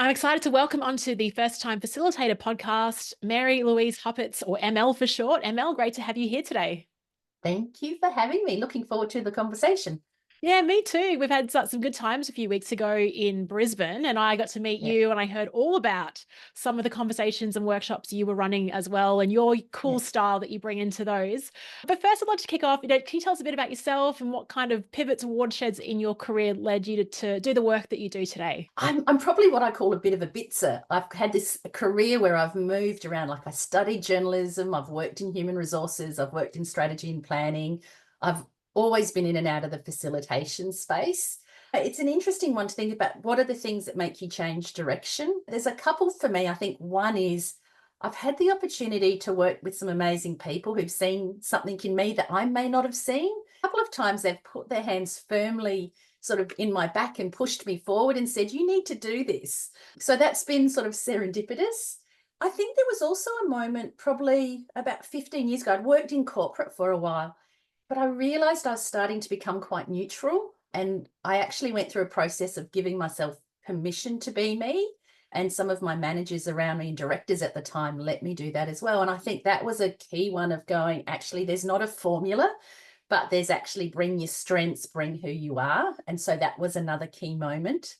I'm excited to welcome onto the First Time Facilitator podcast, Mary-Louise Huppatz, or ML for short. ML, great to have you here today. Thank you for having me. Looking forward to the conversation. Yeah, me too. We've had some good times a few weeks ago in Brisbane, and I got to meet Yeah, you and I heard all about some of the conversations and workshops you were running as well, and your cool yeah. style that you bring into those. But first, I'd like to kick off. Can you tell us a bit about yourself and what kind of pivots, watersheds in your career led you to do the work that you do today? I'm probably what I call a bit of a bitzer. I've had this career where I've moved around. Like I studied journalism, I've worked in human resources, I've worked in strategy and planning. I've always been in and out of the facilitation space. It's an interesting one to think about. What are the things that make you change direction? There's a couple for me. I think one is I've had the opportunity to work with some amazing people who've seen something in me that I may not have seen. A couple of times they've put their hands firmly sort of in my back and pushed me forward and said, you need to do this. So that's been sort of serendipitous. I think there was also a moment probably about 15 years ago. I'd worked in corporate for a while, but I realized I was starting to become quite neutral. And I actually went through a process of giving myself permission to be me. And some of my managers around me and directors at the time let me do that as well. And I think that was a key one of going, actually, there's not a formula, but there's actually bring your strengths, bring who you are. And so that was another key moment.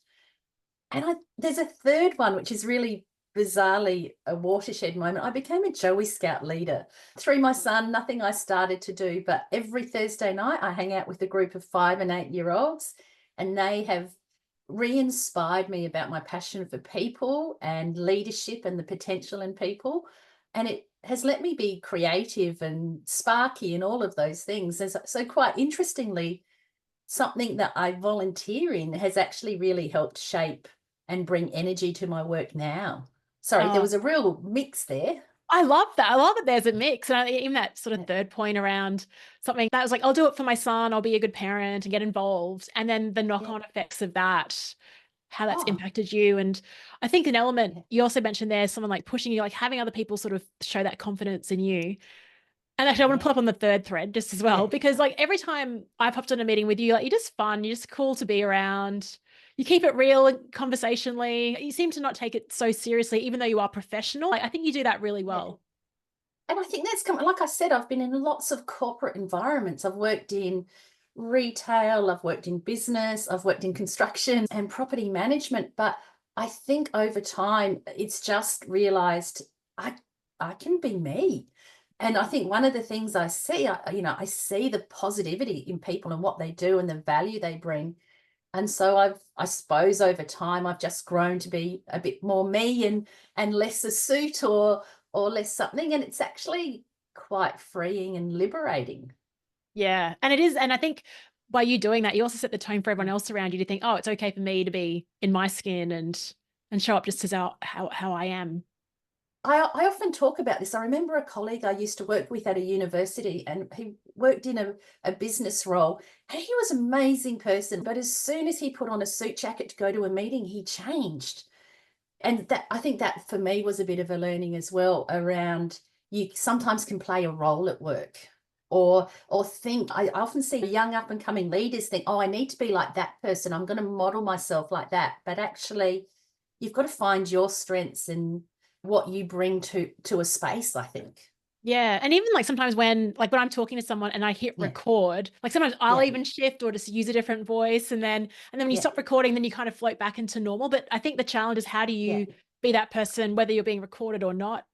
And there's a third one, which is really bizarrely a watershed moment. I became a Joey Scout leader through my son, nothing I started to do, but every Thursday night I hang out with a group of 5 and 8-year-olds, and they have re-inspired me about my passion for people and leadership and the potential in people. And it has let me be creative and sparky and all of those things. So quite interestingly, something that I volunteer in has actually really helped shape and bring energy to my work now. Sorry, there Oh, was a real mix there. I love that. I love that there's a mix. And even that sort of Yeah, third point around something that was like, I'll do it for my son, I'll be a good parent and get involved. And then the yeah. knock-on effects of that, how that's Oh, impacted you. And I think an element yeah, you also mentioned there, someone like pushing you, like having other people sort of show that confidence in you. And actually, I want to yeah, pull up on the third thread just as well, yeah. because like every time I've hopped on a meeting with you, like you're just fun, you're just cool to be around. You keep it real and conversationally. You seem to not take it so seriously, even though you are professional. Like, I think you do that really Yeah. well. And I think that's come, like I said, I've been in lots of corporate environments. I've worked in retail, I've worked in business, I've worked in construction and property management. But I think over time, it's just realized I I can be me. And I think one of the things I see, I see the positivity in people and what they do and the value they bring. And so I suppose over time I've just grown to be a bit more me and less a suit or less something. And it's actually quite freeing and liberating. Yeah. And it is. And I think by you doing that, you also set the tone for everyone Yeah. else around you to think, oh, it's okay for me to be in my skin and show up just as how I am. I often talk about this. I remember a colleague I used to work with at a university, and he worked in a business role, and he was an amazing person. But as soon as he put on a suit jacket to go to a meeting, he changed. And that, I think that for me was a bit of a learning as well around, you sometimes can play a role at work or think. I often see young up and coming leaders think, oh, I need to be like that person, I'm going to model myself like that. But actually you've got to find your strengths and what you bring to a space, I think. Yeah. And even like sometimes when I'm talking to someone and I hit Yeah, record, like sometimes I'll yeah, even shift or just use a different voice. And then when you yeah, stop recording, then you kind of float back into normal. But I think the challenge is how do yeah. you be that person, whether you're being recorded or not?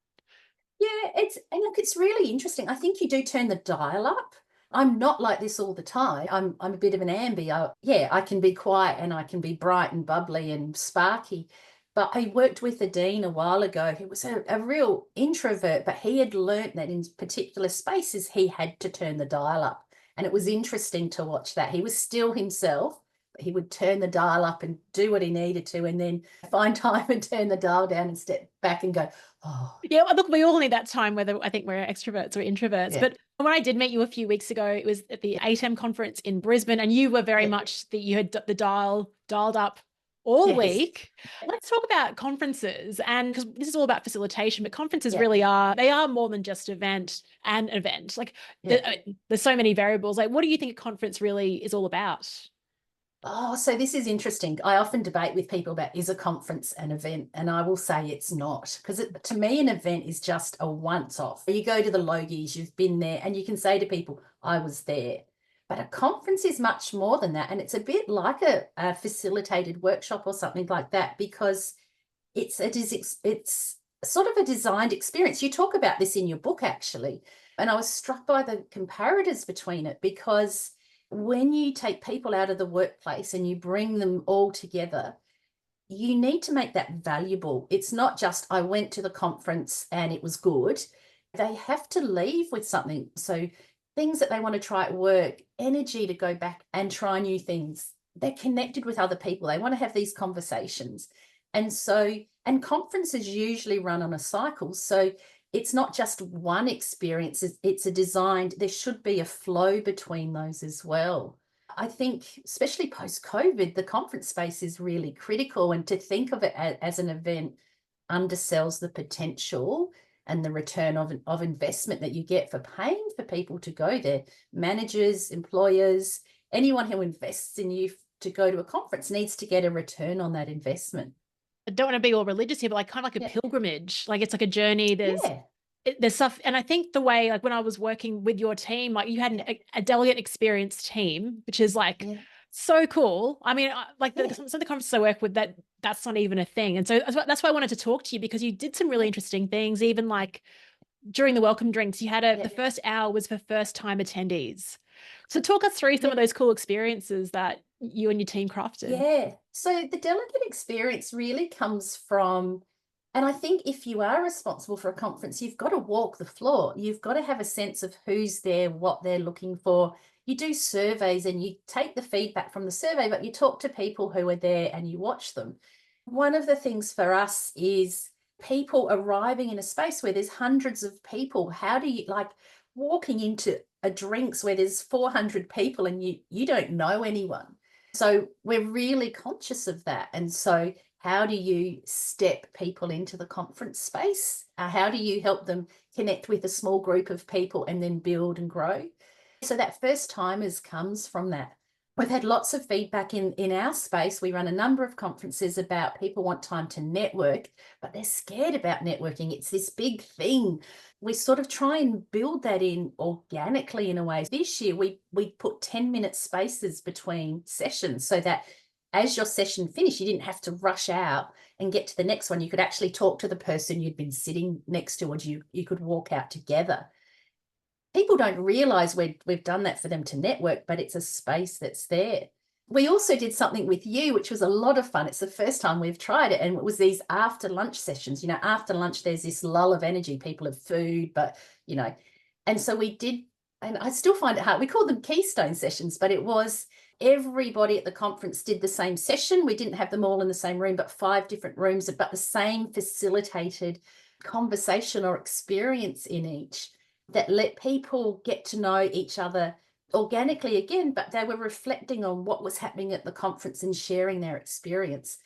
Yeah, and look, it's really interesting. I think you do turn the dial up. I'm not like this all the time. I'm a bit of an ambi. Yeah, I can be quiet and I can be bright and bubbly and sparky. But I worked with a dean a while ago who was a real introvert, but he had learnt that in particular spaces he had to turn the dial up. And it was interesting to watch that. He was still himself, but he would turn the dial up and do what he needed to, and then find time and turn the dial down and step back and go, oh, Yeah, well, look, we all need that time, whether I think we're extroverts or introverts. yeah. But when I did meet you a few weeks ago, it was at the ATEM conference in Brisbane, and you were very Yeah. much that you had the dialed up all Yes. week. Let's talk about conferences, and because this is all about facilitation, but conferences Yeah. really are more than just an event. Like Yeah. there's so many variables. Like, what do you think a conference really is all about? Oh, so this is interesting. I often debate with people about, is a conference an event? And I will say it's not, because to me, an event is just a once off. You go to the Logies, you've been there, and you can say to people, I was there. But a conference is much more than that. And it's a bit like a facilitated workshop or something like that, because it's sort of a designed experience. You talk about this in your book, actually. And I was struck by the comparators between it, because when you take people out of the workplace and you bring them all together, you need to make that valuable. It's not just, I went to the conference and it was good. They have to leave with something. So things that they want to try at work, energy to go back and try new things. They're connected with other people. They want to have these conversations. And conferences usually run on a cycle. So it's not just one experience, it's a designed, there should be a flow between those as well. I think, especially post-COVID, the conference space is really critical, and to think of it as an event undersells the potential and the return of investment that you get for paying for people to go there. Managers, employers, anyone who invests in you to go to a conference needs to get a return on that investment. I don't want to be all religious here, but like kind of like a Yeah. pilgrimage. Like it's like a journey. Yeah. There's stuff. And I think the way, like when I was working with your team, like you had a delegate experience team, which is like Yeah. so cool. I mean, like Yeah. some of the conferences I work with, that's not even a thing. And so that's why I wanted to talk to you, because you did some really interesting things. Even like during the welcome drinks, you had the first hour was for first time attendees. So talk us through some Yeah. of those cool experiences that you and your team crafted. Yeah. So the delegate experience really comes from, and I think if you are responsible for a conference, you've got to walk the floor. You've got to have a sense of who's there, what they're looking for. You do surveys and you take the feedback from the survey, but you talk to people who are there and you watch them. One of the things for us is people arriving in a space where there's hundreds of people. How do you, like, walking into a drinks where there's 400 people and you don't know anyone? So we're really conscious of that. And so how do you step people into the conference space? How do you help them connect with a small group of people and then build and grow? So that first timers comes from that. We've had lots of feedback in our space. We run a number of conferences about people want time to network, but they're scared about networking. It's this big thing. We sort of try and build that in organically in a way. This year, we put 10-minute spaces between sessions so that as your session finished, you didn't have to rush out and get to the next one. You could actually talk to the person you'd been sitting next to, or you could walk out together. People don't realize we've done that for them to network, but it's a space that's there. We also did something with you, which was a lot of fun. It's the first time we've tried it. And it was these after lunch sessions. You know, after lunch, there's this lull of energy. People have food, but, you know, and so we did, and I still find it hard. We called them keystone sessions, but it was everybody at the conference did the same session. We didn't have them all in the same room, but 5 different rooms, but the same facilitated conversation or experience in each, that let people get to know each other organically again, but they were reflecting on what was happening at the conference and sharing their experience.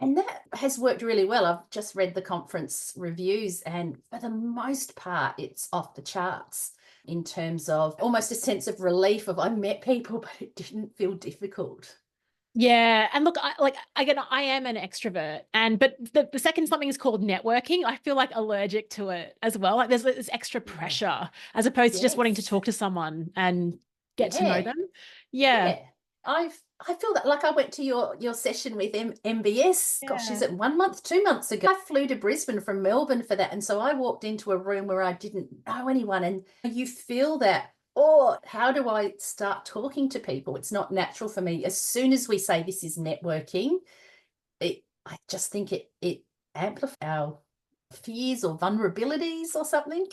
And that has worked really well. I've just read the conference reviews, and for the most part, it's off the charts in terms of almost a sense of relief of I met people, but it didn't feel difficult. Yeah. And look, I am an extrovert, but the second something is called networking, I feel like allergic to it as well. Like there's this extra Yeah. pressure as opposed to just wanting to Yes. talk to someone and get to know Yeah. them. Yeah. Yeah. I feel that, like, I went to your session with MBS. Gosh, is Yeah. it 1 month, 2 months ago? I flew to Brisbane from Melbourne for that. And so I walked into a room where I didn't know anyone. And you feel that, oh, how do I start talking to people? It's not natural for me. As soon as we say this is networking, I just think it amplifies our fears or vulnerabilities or something.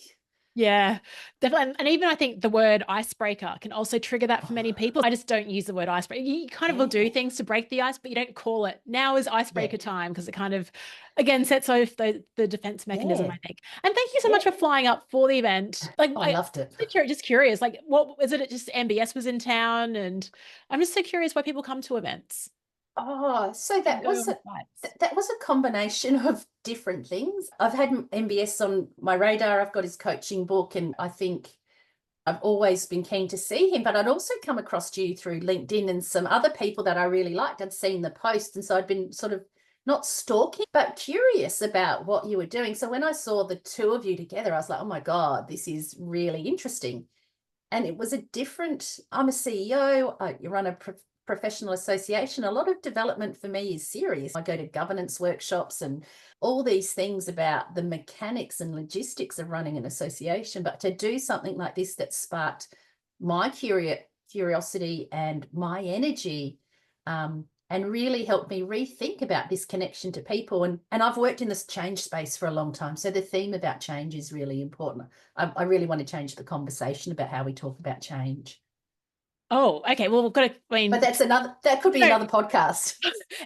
Yeah, definitely. And even I think the word icebreaker can also trigger that for many Oh, people. I just don't use the word icebreaker. You kind of will do yeah. things to break the ice, but you don't call it now is Yeah. icebreaker time, because it kind of, again, sets off the defense mechanism, Yeah. I think. And thank you so Yeah. much for flying up for the event. Like, I loved it. just curious, like, what was it? Just MBS was in town, and I'm just so curious why people come to events Oh, so and that go was on flights. that was a combination of different things. I've had MBS on my radar. I've got his coaching book, and I think I've always been keen to see him, but I'd also come across you through LinkedIn and some other people that I really liked. I'd seen the post, and so I'd been sort of not stalking, but curious about what you were doing. So when I saw the two of you together, I was like, oh my God, this is really interesting. And it was a different, I'm a CEO, you run a professional association. A lot of development for me is serious. I go to governance workshops and all these things about the mechanics and logistics of running an association. But to do something like this that sparked my curiosity and my energy, and really helped me rethink about this connection to people. And I've worked in this change space for a long time. So the theme about change is really important. I really want to change the conversation about how we talk about change. Oh, okay. Well, we've got to, But that could be another podcast.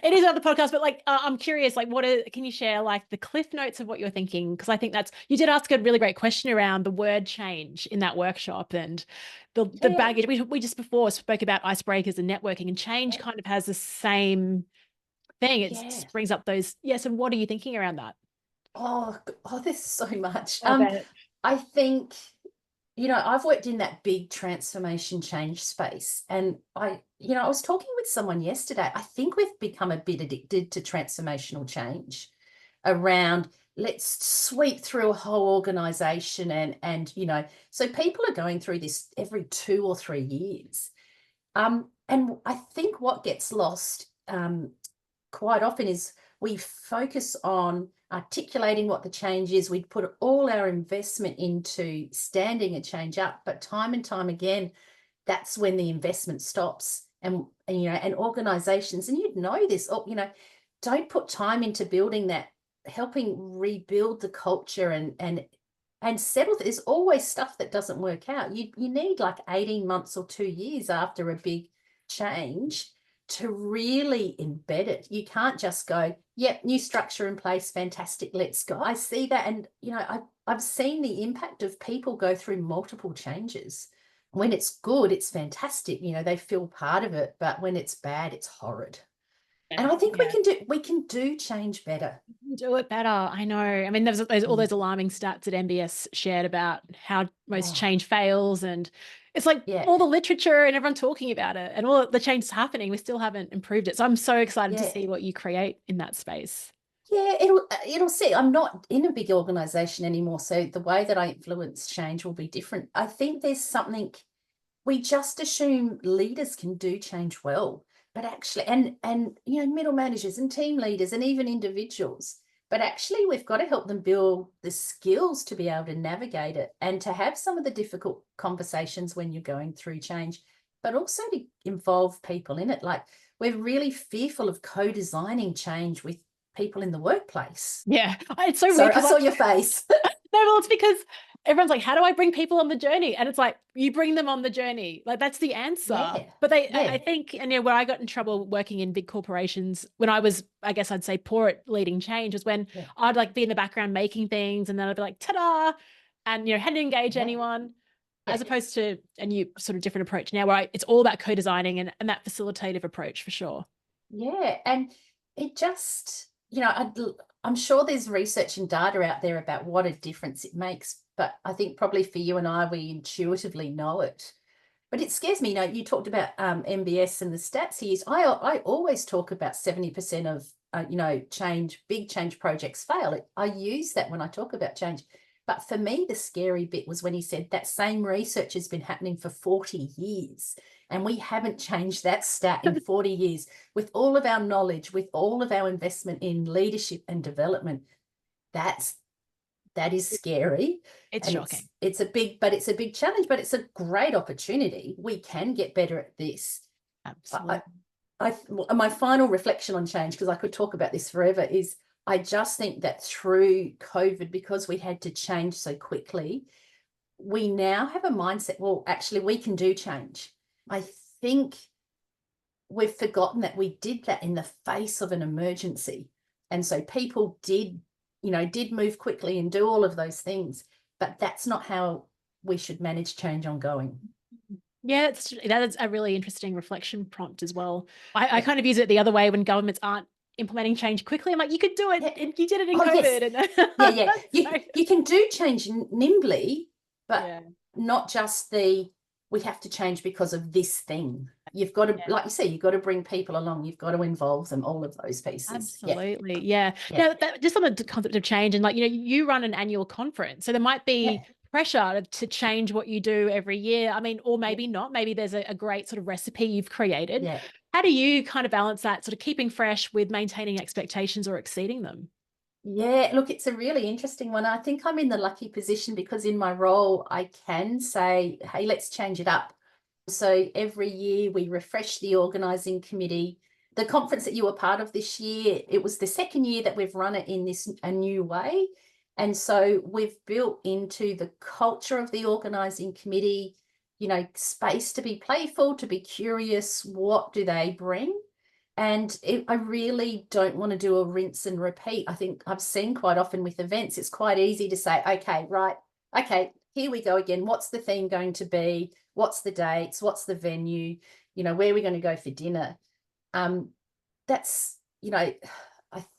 It is another podcast, but like, I'm curious, like, can you share like the cliff notes of what you're thinking? Because I think you did ask a really great question around the word change in that workshop and the baggage. We just before spoke about icebreakers and networking, and change kind of has the same thing. It just brings up those. Yes. And what are you thinking around that? Oh, there's so much. I think, I've worked in that big transformation change space, and I was talking with someone yesterday. I think we've become a bit addicted to transformational change around, let's sweep through a whole organization and so people are going through this every 2 or 3 years. And I think what gets lost quite often is we focus on articulating what the change is. We put all our investment into standing a change up, but time and time again, that's when the investment stops. And organizations, and you'd know this, don't put time into building that, helping rebuild the culture and settle. There's always stuff that doesn't work out. You need like 18 months or 2 years after a big change to really embed it. You can't just go, yep, new structure in place, fantastic, let's go. I see that. And, I've seen the impact of people go through multiple changes. When it's good, it's fantastic. They feel part of it. But when it's bad, it's horrid. And I think we can do change better. Do it better. I know. I mean, there's all those alarming stats that MBS shared about how most change fails, and it's like all the literature and everyone talking about it and all the change is happening. We still haven't improved it. So I'm so excited to see what you create in that space. Yeah, it'll see. I'm not in a big organization anymore, so the way that I influence change will be different. I think there's something, we just assume leaders can do change well. But actually, and middle managers and team leaders and even individuals, but actually we've got to help them build the skills to be able to navigate it and to have some of the difficult conversations when you're going through change, but also to involve people in it. Like, we're really fearful of co-designing change with people in the workplace. Yeah, it's so weird. I saw your face. No, well, it's because everyone's like, how do I bring people on the journey? And it's like, you bring them on the journey. Like, that's the answer. But I think, and where I got in trouble working in big corporations when I was, I guess I'd say, poor at leading change, was when I'd like be in the background making things, and then I'd be like, ta-da, and hadn't engage anyone, as opposed to a new sort of different approach now where it's all about co-designing and that facilitative approach for sure. Yeah. And it just, I'm sure there's research and data out there about what a difference it makes, but I think probably for you and I, we intuitively know it. But it scares me. You talked about MBS and the stats he used. I always talk about 70% of big change projects fail. I use that when I talk about change. But for me, the scary bit was when he said that same research has been happening for 40 years. And we haven't changed that stat in 40 years with all of our knowledge, with all of our investment in leadership and development. That is scary. It's shocking. It's a big challenge, but it's a great opportunity. We can get better at this. Absolutely. My final reflection on change, because I could talk about this forever, is I just think that through COVID, because we had to change so quickly, we now have a mindset, well, actually, we can do change. I think we've forgotten that we did that in the face of an emergency. And so people did move quickly and do all of those things, but that's not how we should manage change ongoing. Yeah, that is a really interesting reflection prompt as well. I kind of use it the other way when governments aren't implementing change quickly. I'm like, you could do it. And you did it in COVID. Yes. You can do change nimbly, but not just we have to change because of this thing. You've got to, like you say, you've got to bring people along. You've got to involve them, all of those pieces. Absolutely. Yeah. Just on the concept of change, and like, you run an annual conference, so there might be pressure to change what you do every year. I mean, or maybe not. Maybe there's a great sort of recipe you've created. How do you kind of balance that sort of keeping fresh with maintaining expectations or exceeding them? Yeah, look, it's a really interesting one. I think I'm in the lucky position because in my role, I can say, hey, let's change it up. So every year we refresh the organising committee. The conference that you were part of this year, it was the second year that we've run it in a new way. And so we've built into the culture of the organising committee, space to be playful, to be curious. What do they bring? And I really don't want to do a rinse and repeat. I think I've seen quite often with events, it's quite easy to say, okay, right, okay, here we go again. What's the theme going to be? What's the dates? What's the venue? Where are we going to go for dinner? That's, I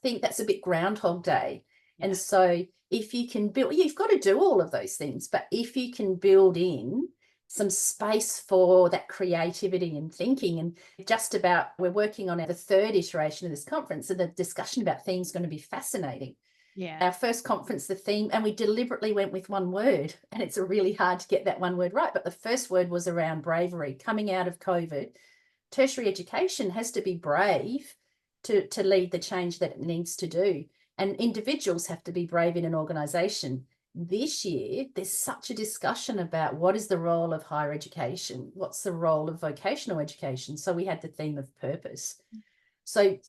think that's a bit Groundhog Day. And so if you can build, you've got to do all of those things, but if you can build in some space for that creativity and thinking, and we're working on the third iteration of this conference, and the discussion about themes is going to be fascinating. Our first conference, the theme, and we deliberately went with one word, and it's really hard to get that one word right, but the first word was around bravery. Coming out of COVID, tertiary education has to be brave to lead the change that it needs to do, and individuals have to be brave in an organisation. This year, there's such a discussion about what is the role of higher education, what's the role of vocational education. So we had the theme of purpose. So,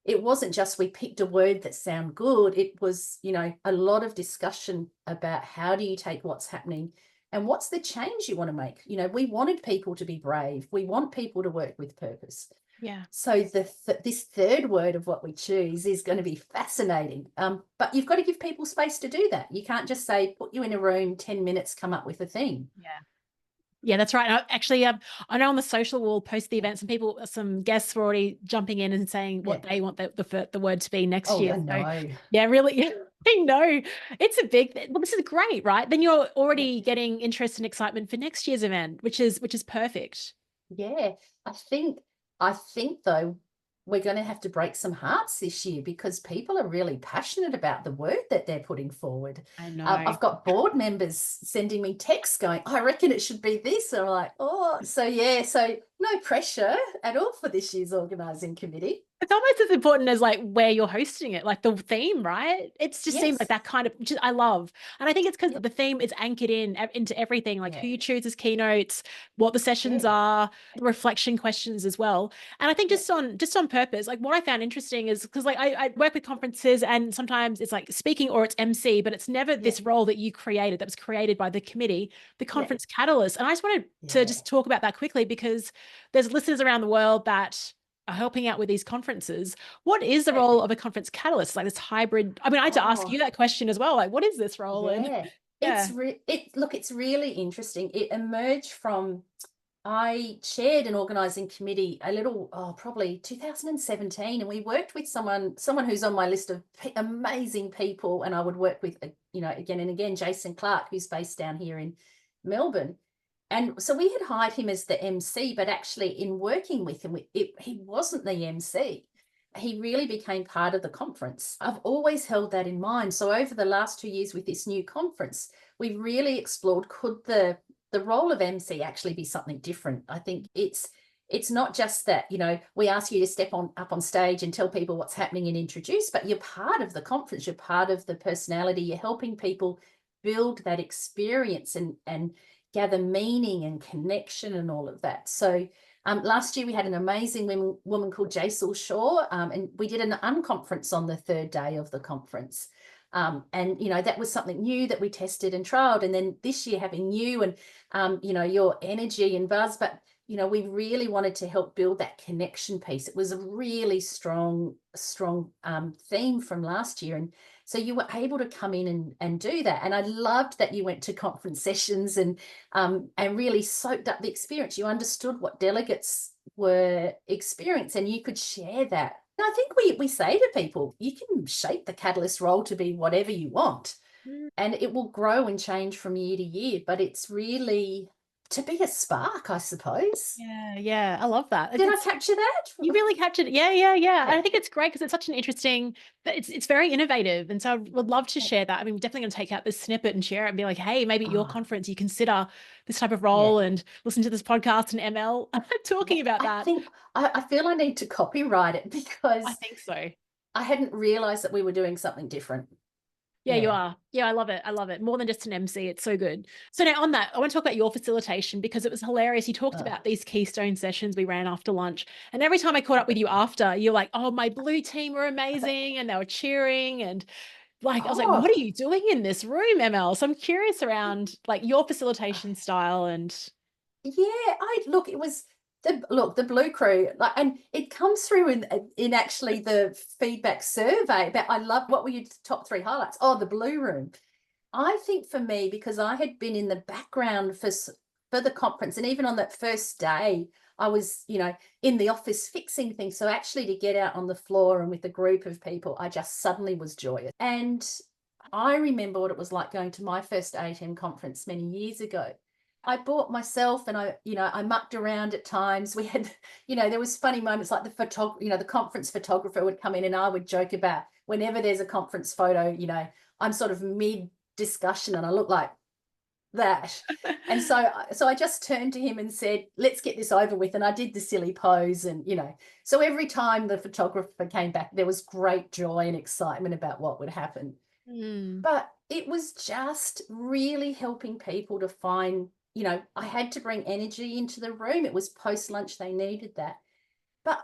it wasn't just we picked a word that sounded good. It was, a lot of discussion about how do you take what's happening and what's the change you want to make. We wanted people to be brave. We want people to work with purpose. So this third word of what we choose is going to be fascinating. But you've got to give people space to do that. You can't just say, put you in a room, 10 minutes, come up with a theme. Yeah, that's right. Actually, I know on the social wall post the events, and some guests were already jumping in and saying what they want the word to be next year. I know. So, yeah, really, I know it's a big. Well, this is great, right? Then you're already getting interest and excitement for next year's event, which is perfect. Yeah, I think though, we're going to have to break some hearts this year because people are really passionate about the work that they're putting forward. I know. I've got board members sending me texts going, I reckon it should be this. And I'm like, so no pressure at all for this year's organising committee. It's almost as important as like where you're hosting it, like the theme, right? It's just seems like that kind of, which I love. And I think it's because the theme is anchored into everything, like who you choose as keynotes, what the sessions are, the reflection questions as well. And I think just on purpose, like what I found interesting is because like I work with conferences, and sometimes it's like speaking or it's MC, but it's never this role that you created, that was created by the committee, the conference catalyst. And I just wanted to just talk about that quickly because there's listeners around the world that are helping out with these conferences. What is the role of a conference catalyst? Like this hybrid. I mean, I had to ask you that question as well. Like, what is this role? It's really interesting. It emerged from, I chaired an organising committee probably 2017, and we worked with someone who's on my list of amazing people, and I would work with, again and again, Jason Clark, who's based down here in Melbourne. And so we had hired him as the MC, but actually in working with him, he wasn't the MC. He really became part of the conference. I've always held that in mind. So over the last 2 years with this new conference, we really explored, could the role of MC actually be something different? I think it's not just that, we ask you to step up on stage and tell people what's happening and introduce, but you're part of the conference, you're part of the personality, you're helping people build that experience and gather meaning and connection and all of that. So last year we had an amazing woman called Jaisal Shaw, and we did an unconference on the third day of the conference. And, that was something new that we tested and trialed. And then this year having you and, your energy and buzz, but, we really wanted to help build that connection piece. It was a really strong theme from last year. And so you were able to come in and do that. And I loved that you went to conference sessions and really soaked up the experience. You understood what delegates were experiencing, and you could share that. And I think we say to people, you can shape the catalyst role to be whatever you want. and it will grow and change from year to year, but it's really to be a spark, I suppose. Yeah, I love that. Did I capture that? You really captured it. Yeah. And Yeah. I think it's great because it's such an interesting, it's very innovative. And so I would love to share that. I mean, we're definitely going to take out this snippet and share it and be like, hey, maybe at your Oh, conference, you consider this type of yeah. role and listen to this podcast and ML Yeah. talking about I that. think I feel I need to copyright it I because think so. I hadn't realized that we were doing something different. Yeah, you Yeah. are. Yeah, I love it. I love it. More than just an MC. It's so good. So now on that, I want to talk about your facilitation because it was hilarious. You talked Oh. about these keystone sessions we ran after lunch. And every time I caught up with you after, you're like, oh, my blue team were amazing. And they were cheering. And like, I was like, Oh, what are you doing in this room, ML? So I'm curious around like your facilitation style and yeah, I look, it was the Blue Crew, like, and it comes through in actually the feedback survey. But I love, what were your top 3 highlights? Oh, the Blue Room. I think for me, because I had been in the background for the conference, and even on that first day, I was, in the office fixing things. So actually, to get out on the floor and with a group of people, I just suddenly was joyous. And I remember what it was like going to my first ATEM conference many years ago. I bought myself, and I mucked around at times. We had, there was funny moments like the conference photographer would come in, and I would joke about whenever there's a conference photo, I'm sort of mid discussion and I look like that. And so I just turned to him and said, let's get this over with. And I did the silly pose, and so every time the photographer came back, there was great joy and excitement about what would happen. mm, But it was just really helping people to find, I had to bring energy into the room. It was post lunch, they needed that. But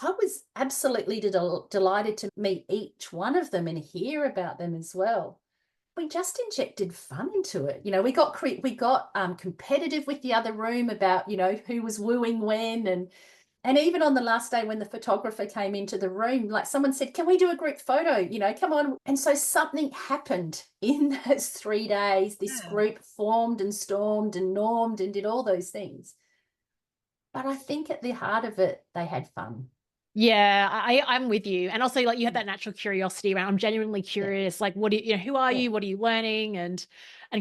I was absolutely delighted to meet each one of them and hear about them as well. We just injected fun into it. We got competitive with the other room about, who was wooing when, and even on the last day when the photographer came into the room, like someone said, can we do a group photo? Come on. And so something happened in those 3 days. This yeah. group formed and stormed and normed and did all those things. But I think at the heart of it, they had fun. Yeah, I'm with you. And also like you had that natural curiosity around, I'm genuinely Yeah. curious, like what do you know, who are Yeah. you? What are you learning? And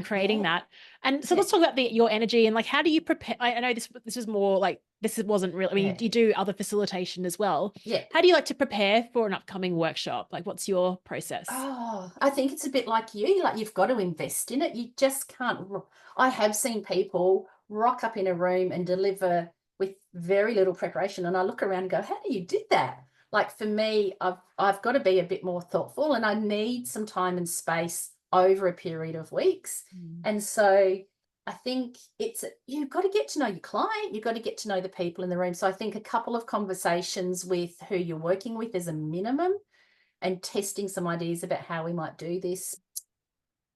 creating Yeah. that. And so Yeah. let's talk about your energy and like how do you prepare? I know this is more like wasn't really, I mean, Yeah. you do other facilitation as well. Yeah. How do you like to prepare for an upcoming workshop? Like what's your process? Oh, I think it's a bit like you. Like, you've got to invest in it. You just can't. I have seen people rock up in a room and deliver with very little preparation, and I look around and go, "How do you do that?" Like, for me, I've got to be a bit more thoughtful, and I need some time and space over a period of weeks. Mm. And so I think you've got to get to know your client. You've got to get to know the people in the room. So I think a couple of conversations with who you're working with is a minimum, and testing some ideas about how we might do this.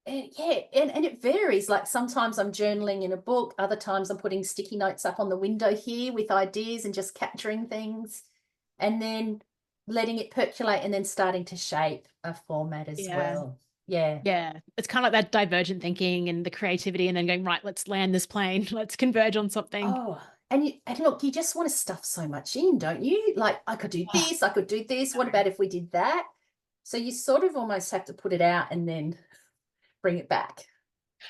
Yeah, and it varies. Like, sometimes I'm journaling in a book, other times I'm putting sticky notes up on the window here with ideas and just capturing things, and then letting it percolate and then starting to shape a format as Yeah. well. Yeah. Yeah. It's kind of like that divergent thinking and the creativity and then going, right, let's land this plane. Let's converge on something. Oh, and look, you just want to stuff so much in, don't you? Like, I could do Oh, this, I could do this. What about if we did that? So you sort of almost have to put it out and then bring it back.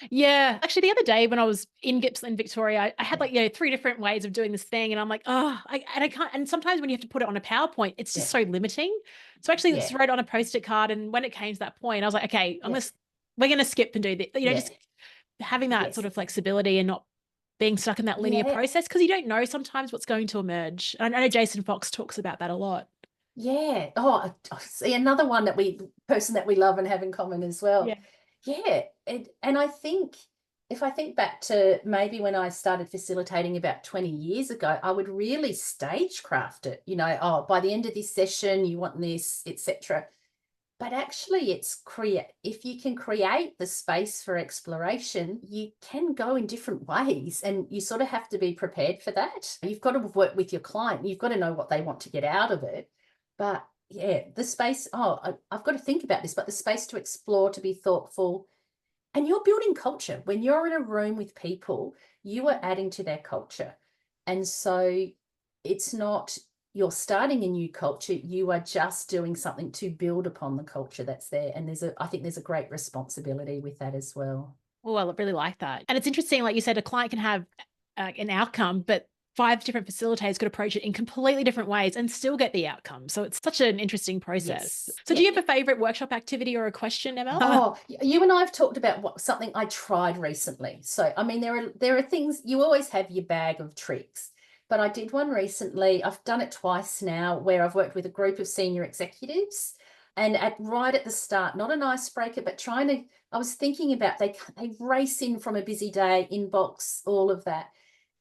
yeah. Actually, the other day when I was in Gippsland, Victoria, I had Yeah. like, 3 different ways of doing this thing. And I'm like, oh, I can't. And sometimes when you have to put it on a PowerPoint, it's just Yeah. so limiting. So actually just Yeah. wrote on a Post-it card. And when it came to that point, I was like, okay, Yeah. we're going to skip and do this, Yeah. just having that sort Yes. of flexibility and not being stuck in that linear Yeah. process because you don't know sometimes what's going to emerge. And I know Jason Fox talks about that a lot. Yeah. Oh, I see another one person that we love and have in common as well. Yeah. Yeah. And I think, if I think back to maybe when I started facilitating about 20 years ago, I would really stagecraft it, oh, by the end of this session, you want this, etc. But actually, if you can create the space for exploration, you can go in different ways, and you sort of have to be prepared for that. You've got to work with your client. You've got to know what they want to get out of it. But yeah, the space, I've got to think about this, but the space to explore, to be thoughtful, and you're building culture. When you're in a room with people, you are adding to their culture. And so it's not, you're starting a new culture, you are just doing something to build upon the culture that's there. And I think there's a great responsibility with that as well. Oh, I really like that. And it's interesting, like you said, a client can have an outcome, but 5 different facilitators could approach it in completely different ways and still get the outcome. So it's such an interesting process. Yes. So do you have a favorite workshop activity or a question, ML? Oh, you and I have talked about something I tried recently. So, I mean, there are things, you always have your bag of tricks, but I did one recently. I've done it twice now, where I've worked with a group of senior executives, and right at the start, not an icebreaker, but I was thinking about, they race in from a busy day, inbox, all of that.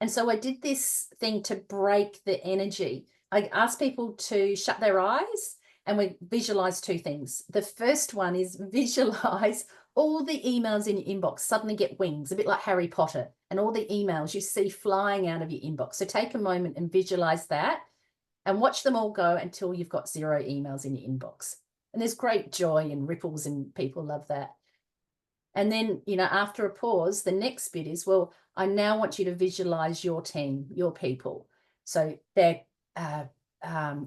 And so I did this thing to break the energy. I asked people to shut their eyes, and we visualize 2 things. The first one is visualize all the emails in your inbox suddenly get wings, a bit like Harry Potter, and all the emails you see flying out of your inbox. So take a moment and visualize that and watch them all go until you've got 0 emails in your inbox. And there's great joy and ripples, and people love that. And then, after a pause, the next bit is, well, I now want you to visualize your team, your people. So they're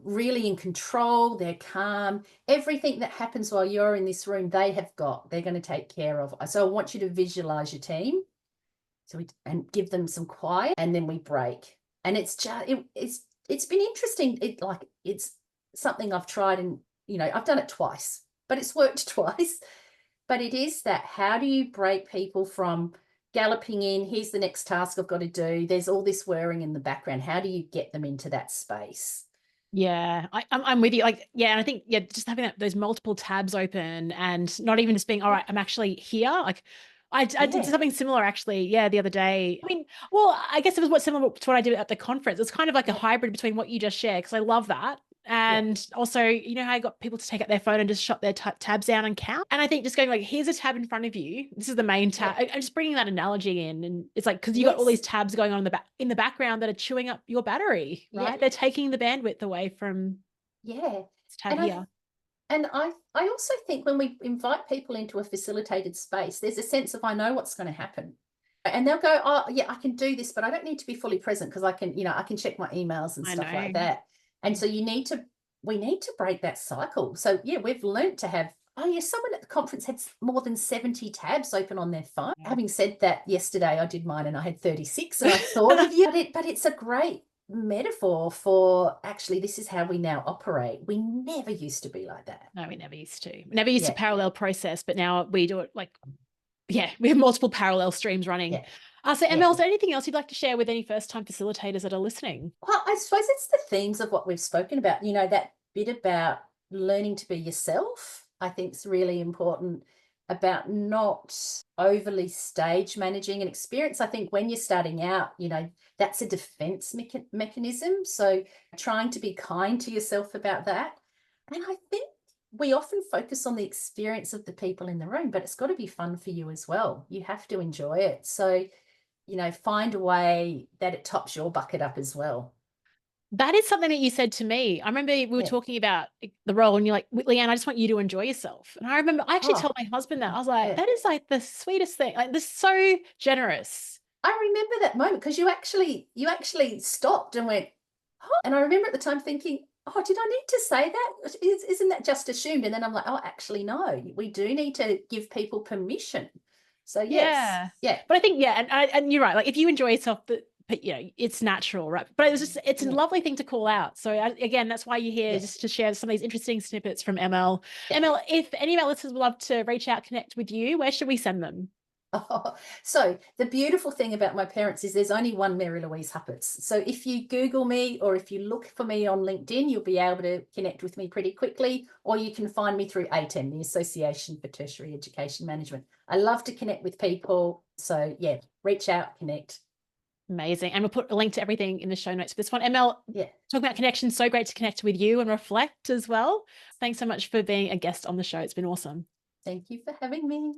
really in control, they're calm. Everything that happens while you're in this room, they're going to take care of. So I want you to visualize your team. And give them some quiet, and then we break. And it's just, it's been interesting. It's something I've tried, and, I've done it twice, but it's worked twice. But it is that, how do you break people from galloping in, here's the next task I've got to do, there's all this whirring in the background. How do you get them into that space? Yeah, I'm with you. Like, yeah, and I think, yeah, just having those multiple tabs open and not even just being, all right, I'm actually here. Like, I did something similar actually. Yeah, the other day. I mean, well, I guess it was similar to what I did at the conference. It's kind of like a hybrid between what you just shared, because I love that. And also, how I got people to take out their phone and just shut their tabs down and count. And I think just going like, here's a tab in front of you. This is the main tab. I'm just bringing that analogy in, and it's like, because you got all these tabs going on in the background that are chewing up your battery, right? They're taking the bandwidth away from this tab here. And I also think when we invite people into a facilitated space, there's a sense of, I know what's going to happen. And they'll go, oh, yeah, I can do this, but I don't need to be fully present, because I can check my emails and stuff like that. And so we need to break that cycle. So, yeah, we've learned to have, someone at the conference had more than 70 tabs open on their phone. Having said that, yesterday I did mine and I had 36, and I thought of you. But it's a great metaphor for, actually, this is how we now operate. We never used to be like that. No, we never used to. We never used to parallel process, but now we do it like, we have multiple parallel streams running. So ML, is there anything else you'd like to share with any first-time facilitators that are listening? Well, I suppose it's the themes of what we've spoken about, that bit about learning to be yourself, I think is really important, about not overly stage managing an experience. I think when you're starting out, that's a defense mechanism. So trying to be kind to yourself about that. And I think we often focus on the experience of the people in the room, but it's got to be fun for you as well. You have to enjoy it. So, find a way that it tops your bucket up as well. That is something that you said to me. I remember we were talking about the role, and you're like, Leanne, I just want you to enjoy yourself. And I remember I actually told my husband that. I was like, that is like the sweetest thing. Like, this is so generous. I remember that moment, because you actually stopped and went, oh, and I remember at the time thinking, oh, did I need to say that? Isn't that just assumed? And then I'm like, oh, actually, no, we do need to give people permission. So yes. Yeah. But I think, and you're right. Like, if you enjoy yourself, but it's natural, right? But it's a lovely thing to call out. So again, that's why you're here, just to share some of these interesting snippets from ML. ML, if any of our listeners would love to reach out, connect with you, where should we send them? Oh, so the beautiful thing about my parents is there's only one Mary-Louise Huppatz. So if you Google me, or if you look for me on LinkedIn, you'll be able to connect with me pretty quickly, or you can find me through ATEM, the Association for Tertiary Education Management. I love to connect with people. So reach out, connect. Amazing. And we'll put a link to everything in the show notes for this one. ML, talking about connection, so great to connect with you and reflect as well. Thanks so much for being a guest on the show. It's been awesome. Thank you for having me.